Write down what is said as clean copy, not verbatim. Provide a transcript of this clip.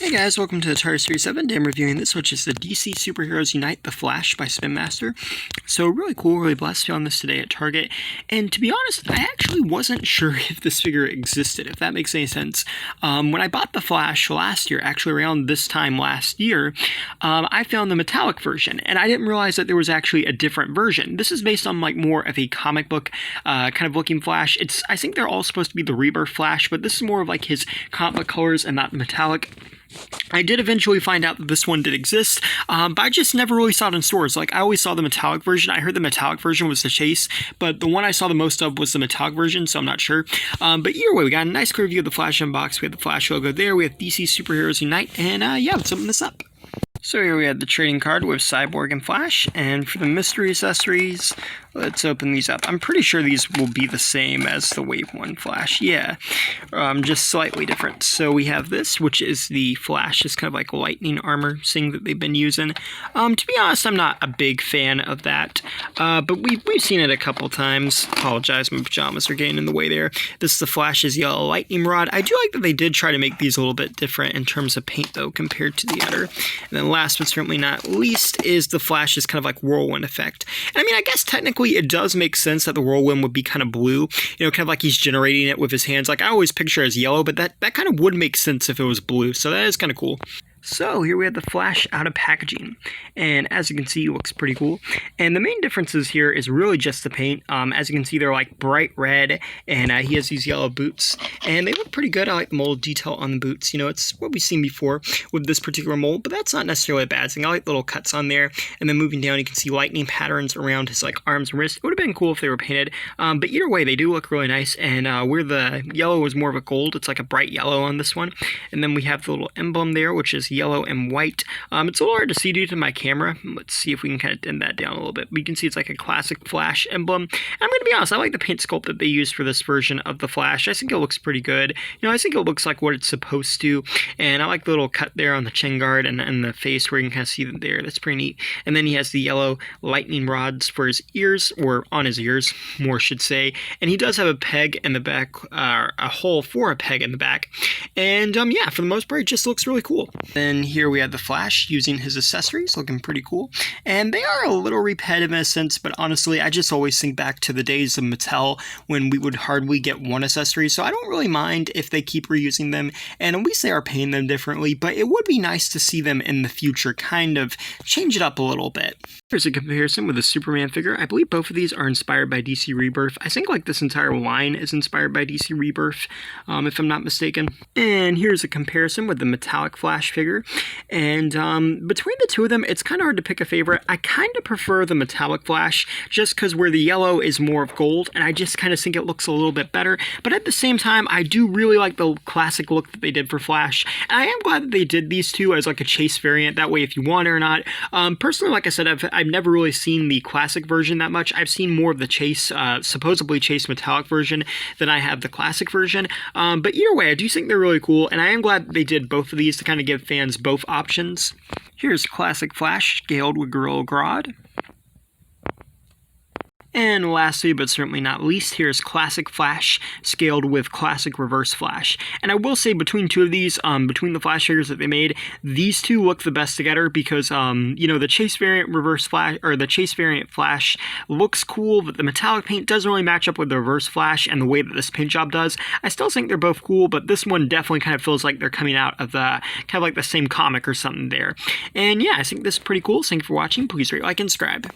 Hey guys, welcome to the Tar Series 7. Today I'm reviewing this, which is the DC Superheroes Unite The Flash by Spin Master. So really cool, really blessed to on this today at Target. And to be honest, I actually wasn't sure if this figure existed, if that makes any sense. When I bought The Flash last year, actually around this time last year, I found the metallic version, and I didn't realize that there was actually a different version. This is based on like more of a comic book kind of looking Flash. I think they're all supposed to be the Rebirth Flash, but this is more of like his comic book colors and not metallic. I did eventually find out that this one did exist, but I just never really saw it in stores. Like, I always saw the metallic version. I heard the metallic version was the Chase, but the one I saw the most of was the metallic version, so I'm not sure. But either way, we got a nice review of the Flash Unbox. We have the Flash logo there. We have DC Superheroes Unite, and yeah, let's open this up. So here we have the trading card with Cyborg and Flash, and for the mystery accessories, let's open these up. I'm pretty sure these will be the same as the Wave 1 Flash, yeah, just slightly different. So we have this, which is the Flash, it's kind of like lightning armor thing that they've been using. To be honest, I'm not a big fan of that, but we've seen it a couple times. Apologize, my pajamas are getting in the way there. This is the Flash's yellow lightning rod. I do like that they did try to make these a little bit different in terms of paint, though, compared to the other. And then last but certainly not least is the Flash's kind of like whirlwind effect. And I mean, I guess technically it does make sense that the whirlwind would be kind of blue, you know, kind of like he's generating it with his hands. Like, I always picture it as yellow, but that kind of would make sense if it was blue, so that is kind of cool. So here we have the Flash out of packaging, and as you can see, it looks pretty cool. And the main differences here is really just the paint. As you can see, they're like bright red, and he has these yellow boots, and they look pretty good. I like the mold detail on the boots. You know, it's what we've seen before with this particular mold, but that's not necessarily a bad thing. I like the little cuts on there, and then moving down, you can see lightning patterns around his like arms and wrists. It would have been cool if they were painted, but either way, they do look really nice. And where the yellow is more of a gold, it's like a bright yellow on this one. And then we have the little emblem there, which is yellow and white. It's a little hard to see due to my camera. Let's see if we can kind of dim that down a little bit. We can see it's like a classic Flash emblem. And I'm going to be honest, I like the paint sculpt that they used for this version of the Flash. I think it looks pretty good. You know, I think it looks like what it's supposed to. And I like the little cut there on the chin guard and the face where you can kind of see them there. That's pretty neat. And then he has the yellow lightning rods for his ears, or on his ears, more should say. And he does have a peg in the back, a hole for a peg in the back. And yeah, for the most part, it just looks really cool. Then here we have the Flash using his accessories, looking pretty cool. And they are a little repetitive in a sense, but honestly, I just always think back to the days of Mattel when we would hardly get one accessory, so I don't really mind if they keep reusing them, and at least they are paying them differently, but it would be nice to see them in the future kind of change it up a little bit. Here's a comparison with a Superman figure. I believe both of these are inspired by DC Rebirth. I think like this entire line is inspired by DC Rebirth, if I'm not mistaken. And here's a comparison with the metallic Flash figure. And between the two of them, it's kind of hard to pick a favorite. I kind of prefer the metallic Flash just because where the yellow is more of gold, and I just kind of think it looks a little bit better. But at the same time, I do really like the classic look that they did for Flash. And I am glad that they did these two as like a Chase variant. That way, if you want it or not. Personally, like I said, I've never really seen the classic version that much. I've seen more of the Chase, supposedly Chase metallic version than I have the classic version. But either way, I do think they're really cool, and I am glad that they did both of these to kind of give fans both options. Here's classic Flash scaled with Gorilla Grodd. And lastly, but certainly not least, here's Classic Flash scaled with Classic Reverse Flash. And I will say between two of these, between the Flash figures that they made, these two look the best together because, you know, the Chase variant Reverse Flash, or the Chase variant Flash looks cool, but the metallic paint doesn't really match up with the Reverse Flash and the way that this paint job does. I still think they're both cool, but this one definitely kind of feels like they're coming out of the, kind of like the same comic or something there. And yeah, I think this is pretty cool. Thank you for watching. Please rate, like, and subscribe.